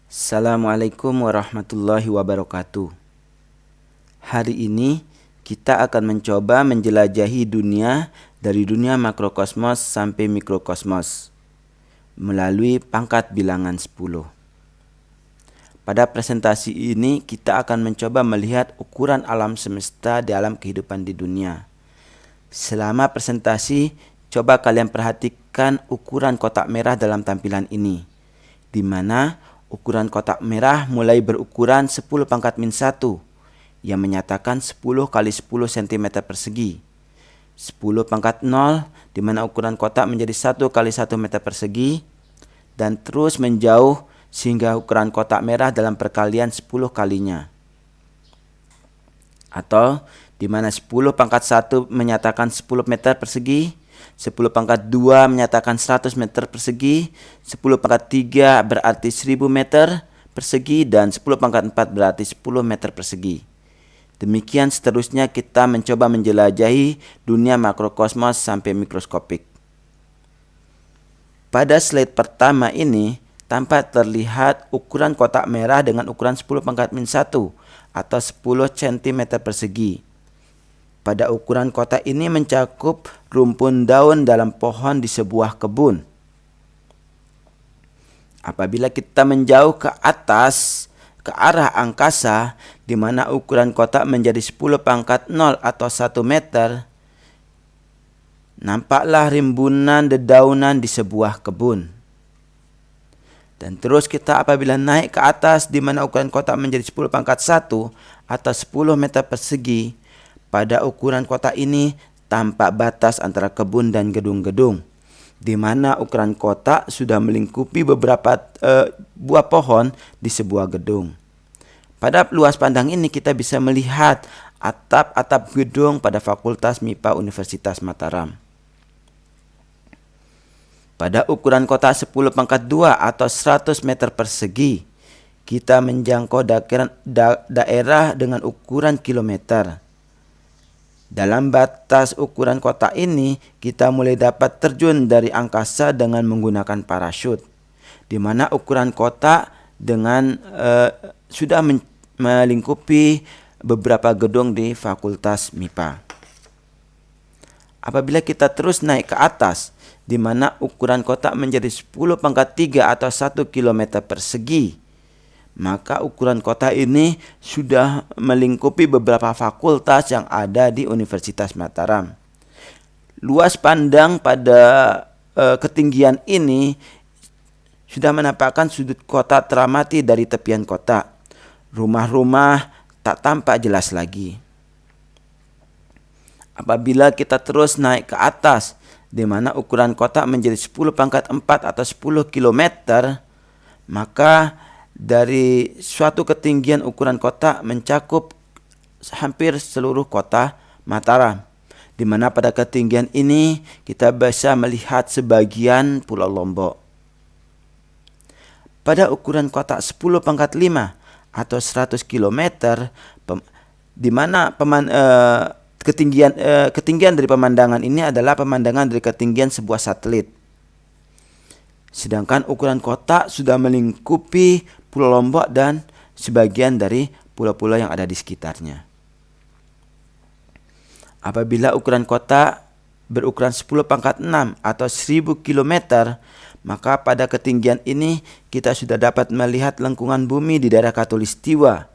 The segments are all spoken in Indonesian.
Assalamualaikum warahmatullahi wabarakatuh. Hari ini kita akan mencoba menjelajahi dunia dari dunia makrokosmos sampai mikrokosmos melalui pangkat bilangan 10. Pada presentasi ini kita akan mencoba melihat ukuran alam semesta dalam kehidupan di dunia. Selama presentasi, coba kalian perhatikan ukuran kotak merah dalam tampilan ini, di mana ukuran kotak merah mulai berukuran 10 pangkat min 1 yang menyatakan 10 kali 10 cm persegi. 10 pangkat 0 di mana ukuran kotak menjadi 1 kali 1 meter persegi dan terus menjauh sehingga ukuran kotak merah dalam perkalian 10 kalinya. Atau di mana 10 pangkat 1 menyatakan 10 meter persegi, 10 pangkat 2 menyatakan 100 meter persegi, 10 pangkat 3 berarti 1000 meter persegi, dan 10 pangkat 4 berarti 10 meter persegi. Demikian seterusnya kita mencoba menjelajahi dunia makrokosmos sampai mikroskopik. Pada slide pertama ini tampak terlihat ukuran kotak merah dengan ukuran 10 pangkat min 1 atau 10 cm persegi. Pada ukuran kotak ini mencakup rumpun daun dalam pohon di sebuah kebun. Apabila kita menjauh ke atas, ke arah angkasa, di mana ukuran kotak menjadi 10 pangkat 0 atau 1 meter, nampaklah rimbunan dedaunan di sebuah kebun. Dan terus kita apabila naik ke atas, di mana ukuran kotak menjadi 10 pangkat 1 atau 10 meter persegi, pada ukuran kotak ini tampak batas antara kebun dan gedung-gedung, di mana ukuran kotak sudah melingkupi beberapa buah pohon di sebuah gedung. Pada luas pandang ini kita bisa melihat atap-atap gedung pada Fakultas MIPA Universitas Mataram. Pada ukuran kotak 10 pangkat 2 atau 100 meter persegi, kita menjangkau daerah dengan ukuran kilometer. Dalam batas ukuran kotak ini, kita mulai dapat terjun dari angkasa dengan menggunakan parasut, di mana ukuran kotak dengan sudah melingkupi beberapa gedung di Fakultas MIPA. Apabila kita terus naik ke atas, di mana ukuran kotak menjadi 10 pangkat 3 atau 1 km persegi, maka ukuran kotak ini sudah melingkupi beberapa fakultas yang ada di Universitas Mataram. Luas pandang pada ketinggian ini sudah menampakkan sudut kota teramati dari tepian kota. Rumah-rumah tak tampak jelas lagi. Apabila kita terus naik ke atas, di mana ukuran kotak menjadi 10 pangkat 4 atau 10 km, maka dari suatu ketinggian ukuran kotak mencakup hampir seluruh kota Mataram, di mana pada ketinggian ini kita bisa melihat sebagian Pulau Lombok. Pada ukuran kotak 10 pangkat 5 atau 100 km, di mana ketinggian dari pemandangan ini adalah pemandangan dari ketinggian sebuah satelit. Sedangkan ukuran kotak sudah melingkupi Pulau Lombok dan sebagian dari pulau-pulau yang ada di sekitarnya. Apabila ukuran kotak berukuran 10 pangkat 6 atau 1000 km, maka pada ketinggian ini kita sudah dapat melihat lengkungan bumi di daerah Khatulistiwa,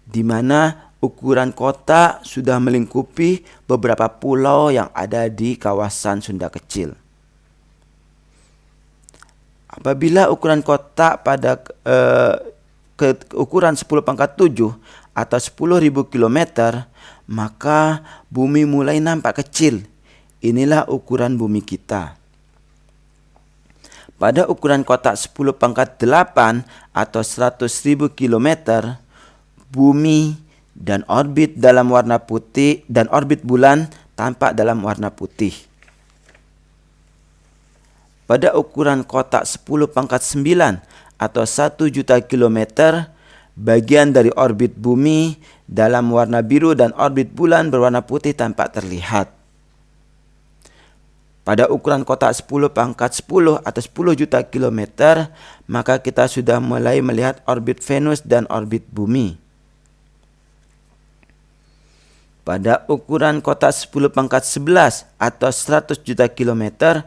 di mana ukuran kotak sudah melingkupi beberapa pulau yang ada di kawasan Sunda Kecil. Apabila ukuran kotak pada ukuran 10 pangkat 7 atau 10.000 km, maka bumi mulai nampak kecil. Inilah ukuran bumi kita. Pada ukuran kotak 10 pangkat 8 atau 100.000 km, bumi dan orbit dalam warna putih dan orbit bulan tampak dalam warna putih. Pada ukuran kotak 10 pangkat 9 atau 1 juta kilometer, bagian dari orbit bumi dalam warna biru dan orbit bulan berwarna putih tampak terlihat. Pada ukuran kotak 10 pangkat 9 atau 1 juta kilometer, bagian dari orbit bumi dalam warna biru dan orbit bulan berwarna putih tampak terlihat. Pada ukuran kotak 10 pangkat 10 atau 100.000 km, bumi dan orbit bulan dalam warna putih tampak terlihat. Pada ukuran kotak 10 pangkat 10 atau 10 juta kilometer, maka kita sudah mulai melihat orbit Venus dan orbit bumi. Pada ukuran kotak 10 pangkat 11 atau 100 juta kilometer,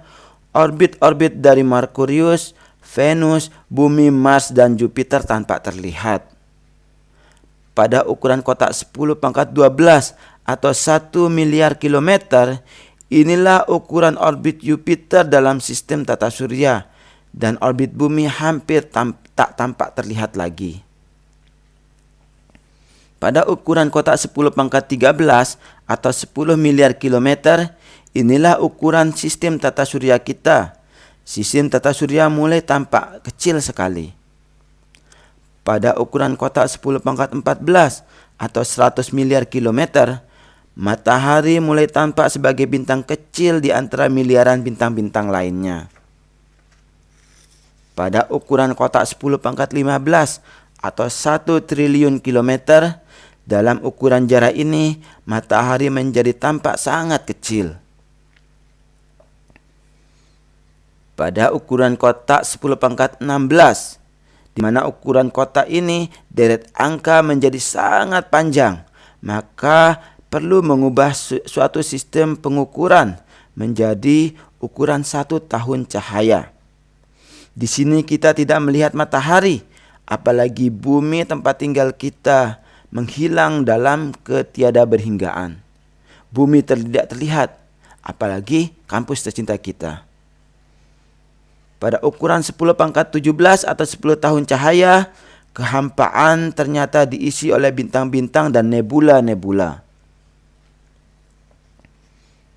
orbit-orbit dari Merkurius, Venus, bumi, Mars, dan Jupiter tampak terlihat. Pada ukuran kotak 10 pangkat 12 atau 1 miliar kilometer, inilah ukuran orbit Jupiter dalam sistem tata surya, dan orbit bumi hampir tak tampak terlihat lagi. Pada ukuran kotak 10 pangkat 13 atau 10 miliar kilometer, inilah ukuran sistem tata surya kita. Sistem tata surya mulai tampak kecil sekali. Pada ukuran kotak 10 pangkat 14 atau 100 miliar kilometer, matahari mulai tampak sebagai bintang kecil di antara miliaran bintang-bintang lainnya. Pada ukuran kotak 10 pangkat 15 atau 1 triliun kilometer, dalam ukuran jarak ini matahari menjadi tampak sangat kecil. Pada ukuran kotak 10 pangkat 16, di mana ukuran kotak ini deret angka menjadi sangat panjang, maka perlu mengubah suatu sistem pengukuran menjadi ukuran 1 tahun cahaya. Di sini kita tidak melihat matahari, apalagi bumi tempat tinggal kita menghilang dalam ketiada berhinggaan. Bumi tidak terlihat, apalagi kampus tercinta kita. Pada ukuran 10 pangkat 17 atau 10 tahun cahaya, kehampaan ternyata diisi oleh bintang-bintang dan nebula-nebula.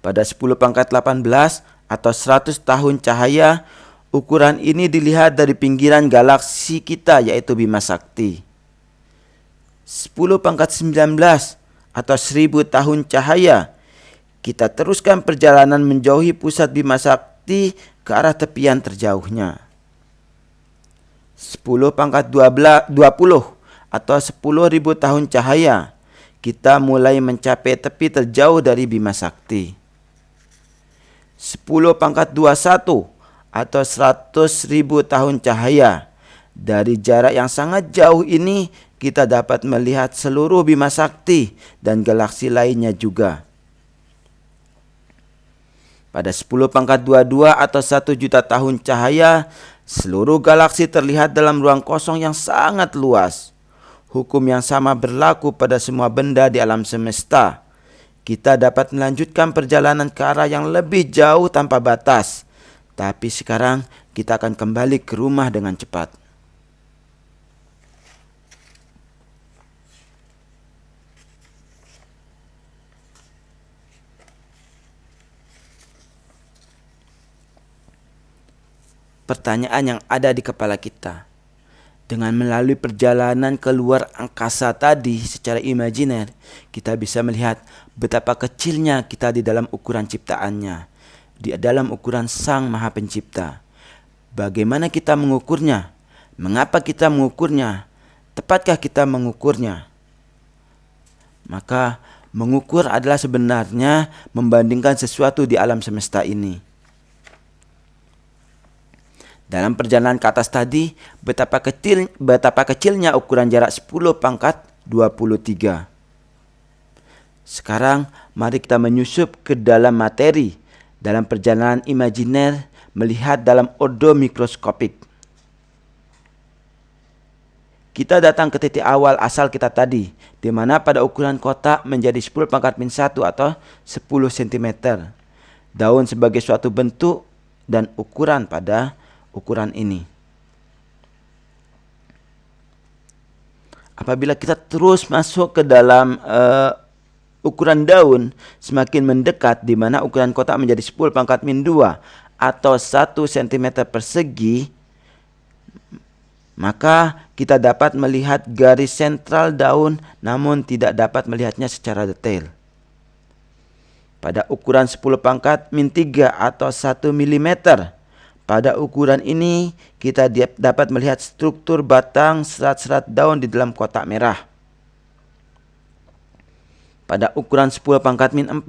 Pada 10 pangkat 18 atau 100 tahun cahaya, ukuran ini dilihat dari pinggiran galaksi kita, yaitu Bima Sakti. 10 pangkat 19 atau 1000 tahun cahaya, kita teruskan perjalanan menjauhi pusat Bima Sakti ke arah tepian terjauhnya. 10 pangkat 20 atau 10.000 tahun cahaya, kita mulai mencapai tepi terjauh dari Bima Sakti. 10 pangkat 21 atau 100.000 tahun cahaya, dari jarak yang sangat jauh ini kita dapat melihat seluruh Bima Sakti dan galaksi lainnya juga. Pada 10 pangkat 22 atau 1 juta tahun cahaya, seluruh galaksi terlihat dalam ruang kosong yang sangat luas. Hukum yang sama berlaku pada semua benda di alam semesta. Kita dapat melanjutkan perjalanan ke arah yang lebih jauh tanpa batas. Tapi sekarang kita akan kembali ke rumah dengan cepat. Pertanyaan yang ada di kepala kita. Dengan melalui perjalanan ke luar angkasa tadi secara imajiner, kita bisa melihat betapa kecilnya kita di dalam ukuran ciptaannya, di dalam ukuran Sang Maha Pencipta. Bagaimana kita mengukurnya? Mengapa kita mengukurnya? Tepatkah kita mengukurnya? Maka mengukur adalah sebenarnya membandingkan sesuatu di alam semesta ini. Dalam perjalanan ke atas tadi, betapa kecilnya ukuran jarak 10 pangkat 23. Sekarang mari kita menyusup ke dalam materi dalam perjalanan imajiner melihat dalam odo mikroskopik. Kita datang ke titik awal asal kita tadi, di mana pada ukuran kotak menjadi 10 pangkat min 1 atau 10 cm. Daun sebagai suatu bentuk dan ukuran pada ukuran ini. Apabila kita terus masuk ke dalam ukuran daun, semakin mendekat di mana ukuran kotak menjadi 10 pangkat min 2 atau 1 cm persegi, maka kita dapat melihat garis sentral daun namun tidak dapat melihatnya secara detail. Pada ukuran 10 pangkat min 3 atau 1 mm, pada ukuran ini kita dapat melihat struktur batang serat-serat daun di dalam kotak merah. Pada ukuran 10 pangkat min 4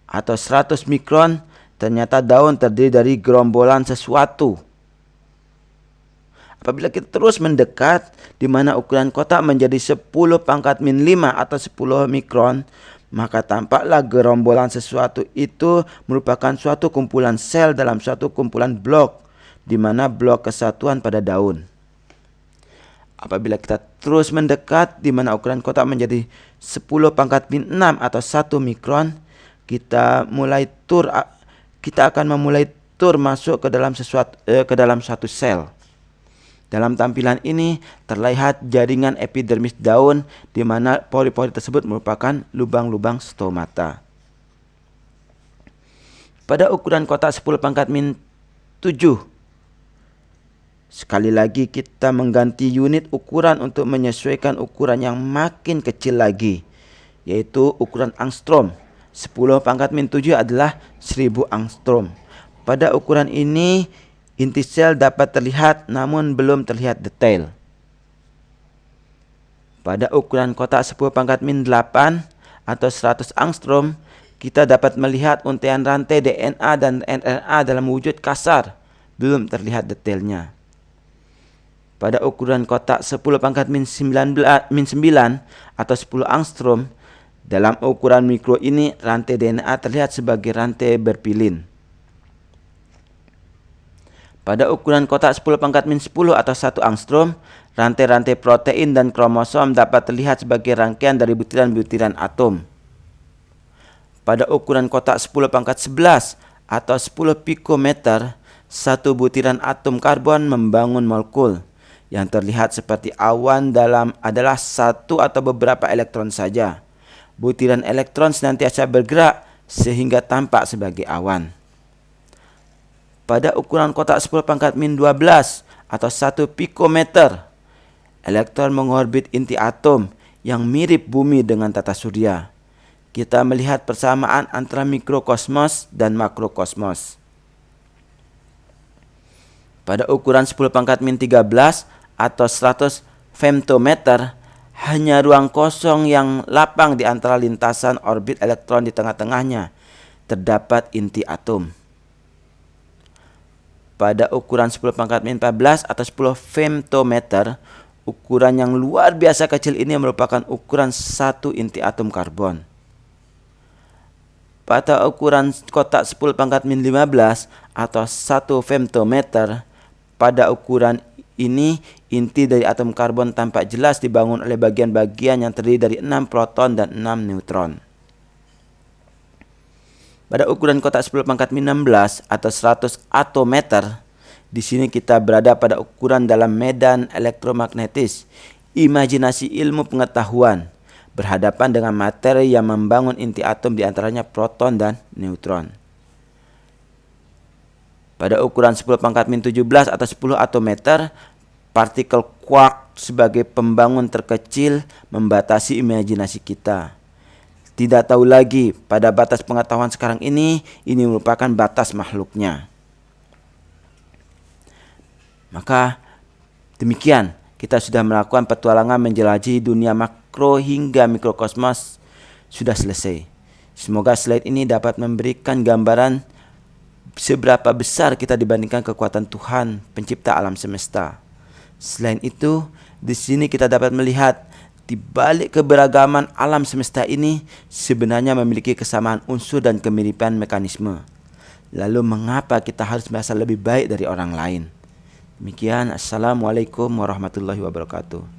atau 100 mikron, ternyata daun terdiri dari gerombolan sesuatu. Apabila kita terus mendekat, di mana ukuran kotak menjadi 10⁻⁵ atau 10 mikron, maka tampaklah gerombolan sesuatu itu merupakan suatu kumpulan sel dalam suatu kumpulan blok, di mana blok kesatuan pada daun. Apabila kita terus mendekat, di mana ukuran kotak menjadi 10⁻⁶ atau 1 mikron, kita akan memulai tur masuk ke dalam suatu sel. Dalam tampilan ini terlihat jaringan epidermis daun, di mana pori-pori tersebut merupakan lubang-lubang stomata. Pada ukuran kotak 10⁻⁷, sekali lagi kita mengganti unit ukuran untuk menyesuaikan ukuran yang makin kecil lagi, yaitu ukuran angstrom. 10⁻⁷ adalah 1000 angstrom. Pada ukuran ini, inti sel dapat terlihat namun belum terlihat detail. Pada ukuran kotak 10⁻⁸ atau 100 angstrom, kita dapat melihat untaian rantai DNA dan RNA dalam wujud kasar, belum terlihat detailnya. Pada ukuran kotak 10⁻⁹ atau 10 angstrom, dalam ukuran mikro ini rantai DNA terlihat sebagai rantai berpilin. Pada ukuran kotak 10⁻⁻10 atau 1 angstrom, rantai-rantai protein dan kromosom dapat terlihat sebagai rangkaian dari butiran-butiran atom. Pada ukuran kotak 10⁻11 atau 10 pikometer, satu butiran atom karbon membangun molekul. Yang terlihat seperti awan adalah satu atau beberapa elektron saja. Butiran elektron senantiasa bergerak sehingga tampak sebagai awan. Pada ukuran kotak 10⁻12 atau 1 pikometer, elektron mengorbit inti atom yang mirip bumi dengan tata surya. Kita melihat persamaan antara mikrokosmos dan makrokosmos. Pada ukuran 10⁻13 atau 100 femtometer, hanya ruang kosong yang lapang di antara lintasan orbit elektron di tengah-tengahnya terdapat inti atom. Pada ukuran 10⁻14 atau 10 femtometer, ukuran yang luar biasa kecil ini merupakan ukuran satu inti atom karbon. Pada ukuran kotak 10⁻15 atau 1 femtometer, pada ukuran ini inti dari atom karbon tampak jelas dibangun oleh bagian-bagian yang terdiri dari 6 proton dan 6 neutron. Pada ukuran kotak 10⁻16 atau 100 atometer, di sini kita berada pada ukuran dalam medan elektromagnetis, imajinasi ilmu pengetahuan, berhadapan dengan materi yang membangun inti atom di antaranya proton dan neutron. Pada ukuran 10⁻17 atau 10 atometer, partikel quark sebagai pembangun terkecil membatasi imajinasi kita. Tidak tahu lagi pada batas pengetahuan sekarang ini merupakan batas makhluknya. Maka demikian kita sudah melakukan petualangan menjelajahi dunia makro hingga mikrokosmos sudah selesai. Semoga slide ini dapat memberikan gambaran seberapa besar kita dibandingkan kekuatan Tuhan pencipta alam semesta. Selain itu, di sini kita dapat melihat di balik keberagaman alam semesta ini sebenarnya memiliki kesamaan unsur dan kemiripan mekanisme. Lalu mengapa kita harus merasa lebih baik dari orang lain? Demikian, Assalamualaikum warahmatullahi wabarakatuh.